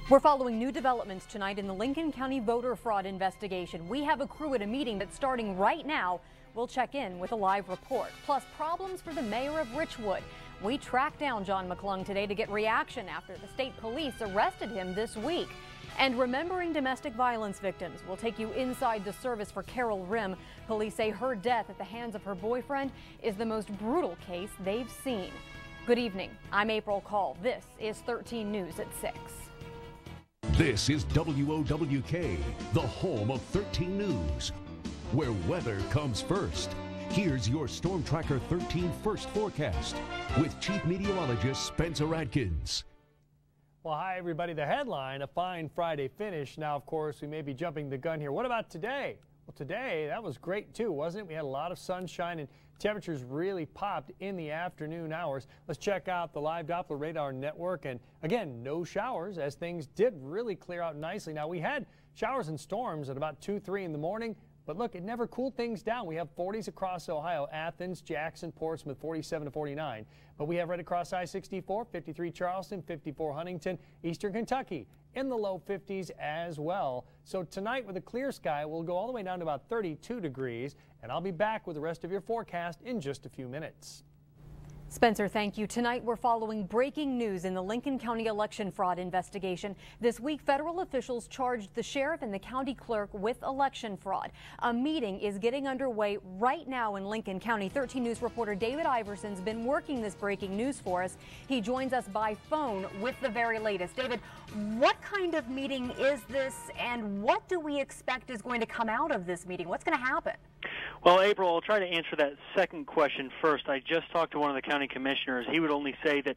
We're following new developments tonight in the Lincoln County voter fraud investigation. We have a crew at a meeting that's starting right now. We'll check in with a live report. Plus, problems for the mayor of Richwood. We tracked down John McClung today to get reaction after the state police arrested him this week. And remembering domestic violence victims, we'll take you inside the service for Carol Rim. Police say her death at the hands of her boyfriend is the most brutal case they've seen. Good evening. I'm April Call. This is 13 News at 6. This is WOWK, the home of 13 News, where weather comes first. Here's your Storm Tracker 13 first forecast with Chief Meteorologist Spencer Adkins. Well, hi, everybody. The headline, a fine Friday finish. Now, of course, we may be jumping the gun here. What about today? Well, today, that was great, too, wasn't it? We had a lot of sunshine and temperatures really popped in the afternoon hours. Let's check out the live Doppler radar network. And again, no showers as things did really clear out nicely. Now, we had showers and storms at about 2, 3 in the morning. But look, it never cooled things down. We have 40s across Ohio, Athens, Jackson, Portsmouth, 47 to 49. But we have right across I-64, 53 Charleston, 54 Huntington, Eastern Kentucky in the low 50s as well. So tonight with a clear sky, we'll go all the way down to about 32 degrees. And I'll be back with the rest of your forecast in just a few minutes. Spencer, thank you. Tonight, we're following breaking news in the Lincoln County election fraud investigation. This week, federal officials charged the sheriff and the county clerk with election fraud. A meeting is getting underway right now in Lincoln County. 13 News reporter David Iverson's been working this breaking news for us. He joins us by phone with the very latest. David, what kind of meeting is this, and what do we expect is going to come out of this meeting? What's going to happen? Well, April, I'll try to answer that second question first. I just talked to one of the county commissioners. He would only say that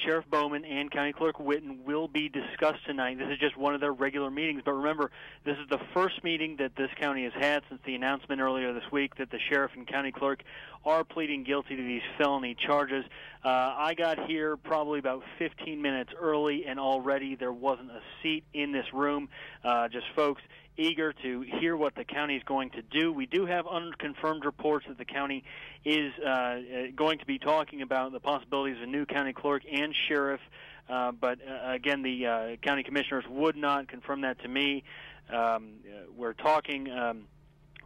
Sheriff Bowman and County Clerk Witten will be discussed tonight. This is just one of their regular meetings. But remember, this is the first meeting that this county has had since the announcement earlier this week that the sheriff and county clerk are pleading guilty to these felony charges. I got here probably about 15 minutes early, and already there wasn't a seat in this room. Just folks eager to hear what the county is going to do. We do have unconfirmed reports that the county is going to be talking about the possibilities of a new county clerk and sheriff, but again, the county commissioners would not confirm that to me. We're talking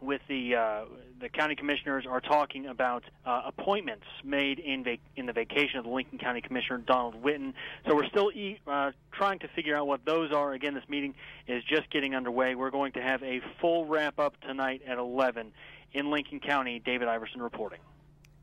with the county commissioners are talking about appointments made in the vacation of the Lincoln County Commissioner Donald Witten. So we're still trying to figure out what those are. Again, this meeting is just getting underway. We're going to have a full wrap-up tonight at 11 in Lincoln County. David Iverson reporting.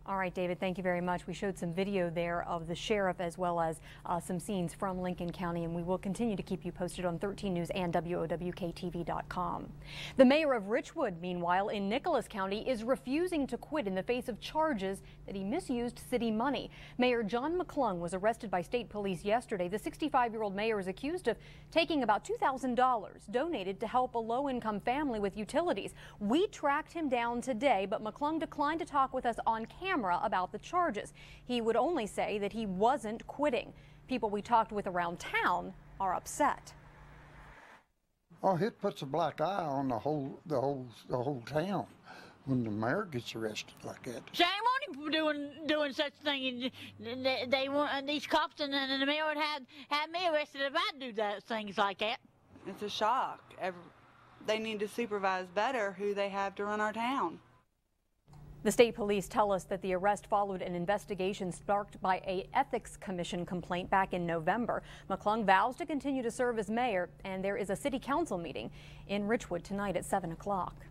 All right, David, thank you very much. We showed some video there of the sheriff as well as some scenes from Lincoln County, and we will continue to keep you posted on 13 News and WOWKTV.com. The mayor of Richwood, meanwhile, in Nicholas County, is refusing to quit in the face of charges that he misused city money. Mayor John McClung was arrested by state police yesterday. The 65-year-old mayor is accused of taking about $2,000 donated to help a low-income family with utilities. We tracked him down today, but McClung declined to talk with us on camera about the charges. He would only say that he wasn't quitting. People we talked with around town are upset. Oh, it puts a black eye on the whole town when the mayor gets arrested like that. Shame on him for doing such a thing. They want these cops and the mayor would have me arrested if I do things like that. It's a shock. They need to supervise better who they have to run our town. The state police tell us that the arrest followed an investigation sparked by a ethics commission complaint back in November. McClung vows to continue to serve as mayor, and there is a city council meeting in Richwood tonight at 7 o'clock.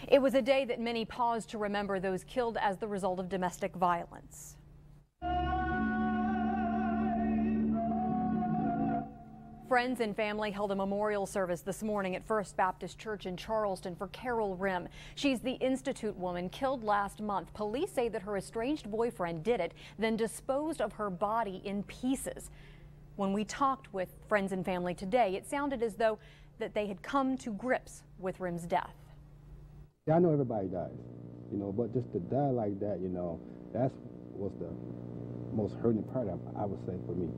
It was a day that many paused to remember those killed as the result of domestic violence. Friends and family held a memorial service this morning at First Baptist Church in Charleston for Carol Rim. She's the Institute woman killed last month. Police say that her estranged boyfriend did it, then disposed of her body in pieces. When we talked with friends and family today, it sounded as though that they had come to grips with Rim's death. Yeah, I know everybody dies, but just to die like that, that was the most hurting part, I would say, for me.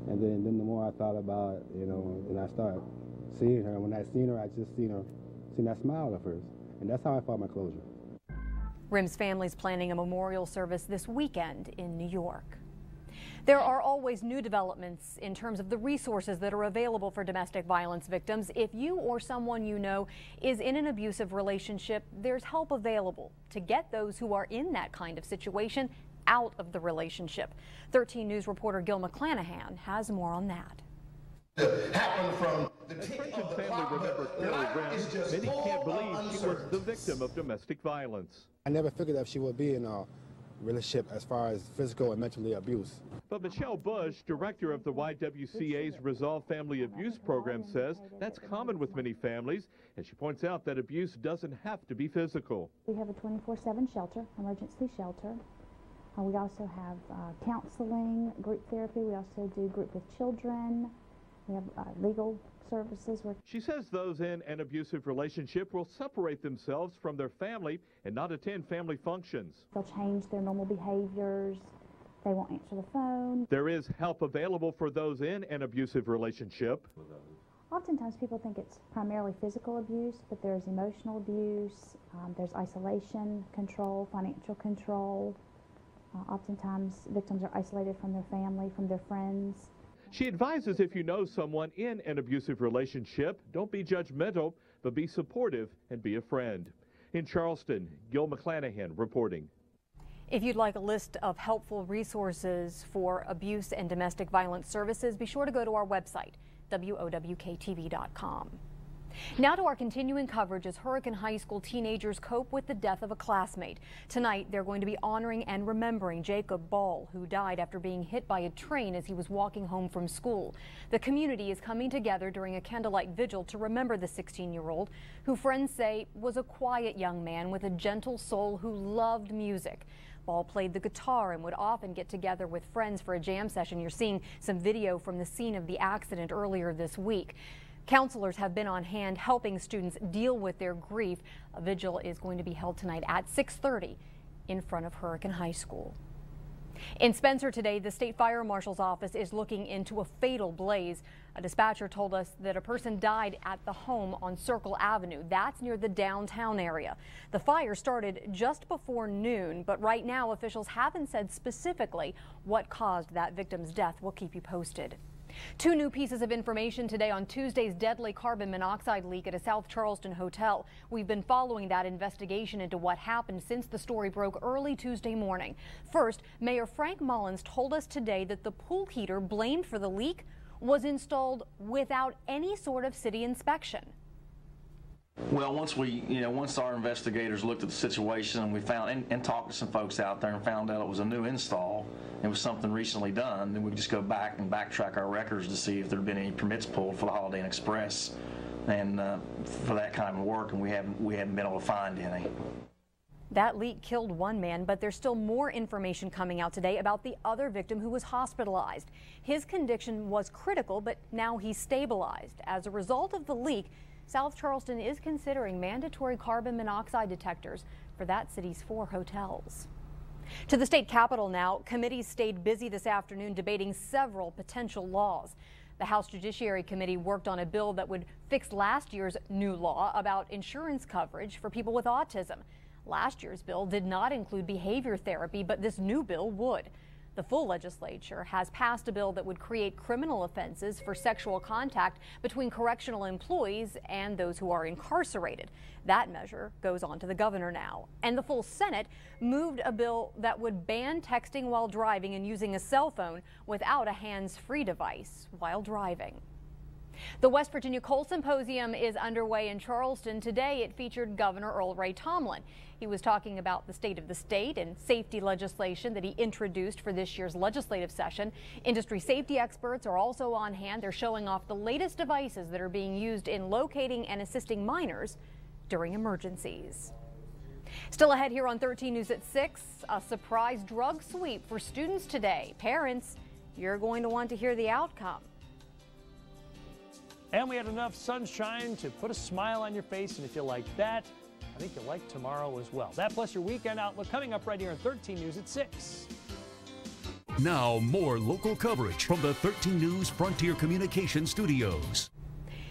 And then the more I thought about it, and I started seeing her. When I seen her, I just seen that smile of hers. And that's how I found my closure. Rim's family's planning a memorial service this weekend in New York. There are always new developments in terms of the resources that are available for domestic violence victims. If you or someone you know is in an abusive relationship, there's help available to get those who are in that kind of situation out of the relationship. 13 News reporter Gil McClanahan has more on that. Happened from the friends and family remember Carol Wren. Many can't believe she was the victim of domestic violence. I never figured that she would be in a relationship as far as physical and mentally abuse. But Michelle Bush, director of the YWCA's Resolve Family Abuse program, says that's common with many families, and she points out that abuse doesn't have to be physical. We have a 24/7 shelter, emergency shelter. We also have counseling, group therapy. We also do group with children. We have legal services. She says those in an abusive relationship will separate themselves from their family and not attend family functions. They'll change their normal behaviors. They won't answer the phone. There is help available for those in an abusive relationship. Oftentimes people think it's primarily physical abuse, but there's emotional abuse, there's isolation control, financial control. Oftentimes victims are isolated from their family, from their friends. She advises if you know someone in an abusive relationship, don't be judgmental, but be supportive and be a friend. In Charleston, Gil McClanahan reporting. If you'd like a list of helpful resources for abuse and domestic violence services, be sure to go to our website, WOWKTV.com. Now to our continuing coverage as Hurricane High School teenagers cope with the death of a classmate. Tonight, they're going to be honoring and remembering Jacob Ball, who died after being hit by a train as he was walking home from school. The community is coming together during a candlelight vigil to remember the 16-year-old, who friends say was a quiet young man with a gentle soul who loved music. Ball played the guitar and would often get together with friends for a jam session. You're seeing some video from the scene of the accident earlier this week. Counselors have been on hand helping students deal with their grief. A vigil is going to be held tonight at 6:30 in front of Hurricane High School. In Spencer today, the State Fire Marshal's office is looking into a fatal blaze. A dispatcher told us that a person died at the home on Circle Avenue. That's near the downtown area. The fire started just before noon, but right now officials haven't said specifically what caused that victim's death. We'll keep you posted. Two new pieces of information today on Tuesday's deadly carbon monoxide leak at a South Charleston hotel. We've been following that investigation into what happened since the story broke early Tuesday morning. First, Mayor Frank Mullins told us today that the pool heater blamed for the leak was installed without any sort of city inspection. Well, once our investigators looked at the situation and we found and talked to some folks out there and found out it was a new install, it was something recently done, then we just go back and backtrack our records to see if there had been any permits pulled for the Holiday Inn Express and for that kind of work, and we haven't been able to find any. That leak killed one man, but there's still more information coming out today about the other victim who was hospitalized. His condition was critical, but now he's stabilized. As a result of the leak, South Charleston is considering mandatory carbon monoxide detectors for that city's 4 hotels. To the state capitol now, committees stayed busy this afternoon debating several potential laws. The House Judiciary Committee worked on a bill that would fix last year's new law about insurance coverage for people with autism. Last year's bill did not include behavior therapy, but this new bill would. The full legislature has passed a bill that would create criminal offenses for sexual contact between correctional employees and those who are incarcerated. That measure goes on to the governor now. And the full Senate moved a bill that would ban texting while driving and using a cell phone without a hands-free device while driving. The West Virginia Coal Symposium is underway in Charleston. Today it featured Governor Earl Ray Tomblin. He was talking about the state of the state and safety legislation that he introduced for this year's legislative session. Industry safety experts are also on hand. They're showing off the latest devices that are being used in locating and assisting miners during emergencies. Still ahead here on 13 News at 6, a surprise drug sweep for students today. Parents, you're going to want to hear the outcome. And we had enough sunshine to put a smile on your face, and if you like that, I think you'll like tomorrow as well. That plus your weekend outlook coming up right here on 13 News at 6. Now more local coverage from the 13 News Frontier Communications Studios.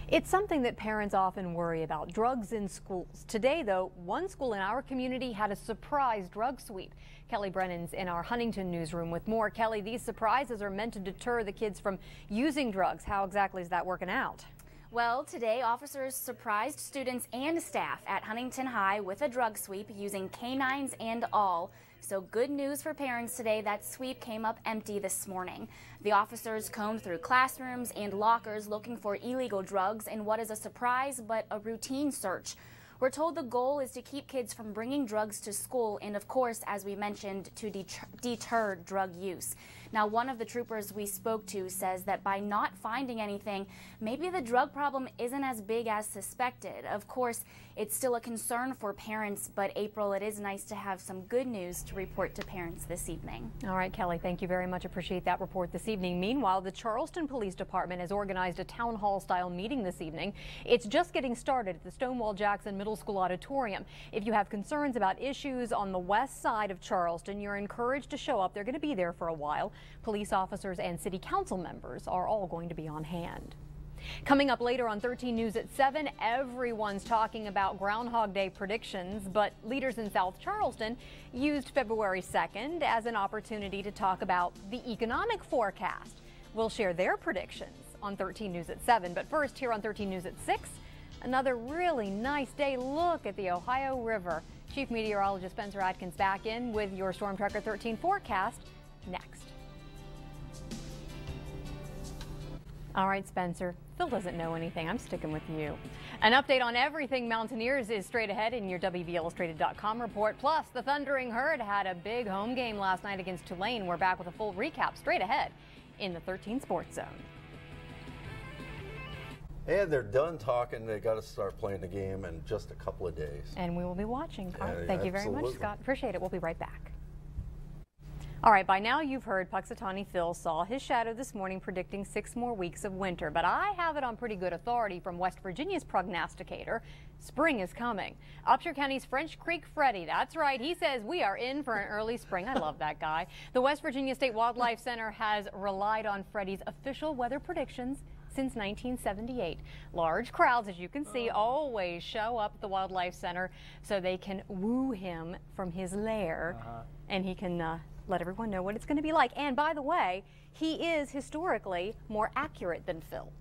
It's something that parents often worry about, drugs in schools. Today, though, one school in our community had a surprise drug sweep. Kelly Brennan's in our Huntington newsroom with more. Kelly, these surprises are meant to deter the kids from using drugs. How exactly is that working out? Well, today officers surprised students and staff at Huntington High with a drug sweep using canines and all. So good news for parents today, that sweep came up empty this morning. The officers combed through classrooms and lockers looking for illegal drugs in what is a surprise but a routine search. We're told the goal is to keep kids from bringing drugs to school and, of course, as we mentioned, to deter drug use. Now, one of the troopers we spoke to says that by not finding anything, maybe the drug problem isn't as big as suspected. Of course, it's still a concern for parents, but April, it is nice to have some good news to report to parents this evening. All right, Kelly, thank you very much. Appreciate that report this evening. Meanwhile, the Charleston Police Department has organized a town hall style meeting this evening. It's just getting started at the Stonewall Jackson Middle School auditorium. If you have concerns about issues on the west side of Charleston, you're encouraged to show up. They're going to be there for a while. Police officers and city council members are all going to be on hand. Coming up later on 13 News at 7, everyone's talking about Groundhog Day predictions, but leaders in South Charleston used February 2nd as an opportunity to talk about the economic forecast. We'll share their predictions on 13 News at 7, but first here on 13 News at 6, another really nice day. Look at the Ohio River. Chief Meteorologist Spencer Atkins back in with your Storm Tracker 13 forecast next. All right, Spencer, Phil doesn't know anything. I'm sticking with you. An update on everything Mountaineers is straight ahead in your WVIllustrated.com report. Plus, the Thundering Herd had a big home game last night against Tulane. We're back with a full recap straight ahead in the 13 Sports Zone. And they're done talking. They got to start playing the game in just a couple of days. And we will be watching. All right, Yeah, thank you very much, absolutely. Scott. Appreciate it. We'll be right back. All right, by now you've heard Puxatawny Phil saw his shadow this morning predicting 6 more weeks of winter, but I have it on pretty good authority from West Virginia's prognosticator. Spring is coming. Upshur County's French Creek Freddy, that's right, he says we are in for an early spring. I love that guy. The West Virginia State Wildlife Center has relied on Freddy's official weather predictions since 1978. Large crowds, as you can see, always show up at the Wildlife Center so they can woo him from his lair, and he can let everyone know what it's going to be like. And by the way, he is historically more accurate than Phil.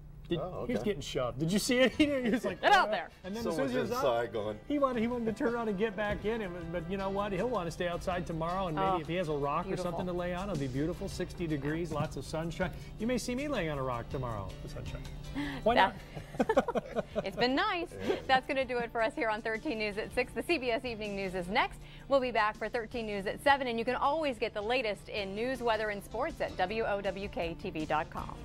He's getting shoved. Did you see it? He was like, get out there. And then as soon as he was inside up, going. he wanted to turn around and get back in. But you know what? He'll want to stay outside tomorrow, and maybe if he has a rock or something to lay on, it'll be beautiful. 60 degrees, lots of sunshine. You may see me laying on a rock tomorrow. The sunshine. Why not? It's been nice. That's going to do it for us here on 13 News at 6. The CBS Evening News is next. We'll be back for 13 News at 7, and you can always get the latest in news, weather, and sports at WOWKTV.com.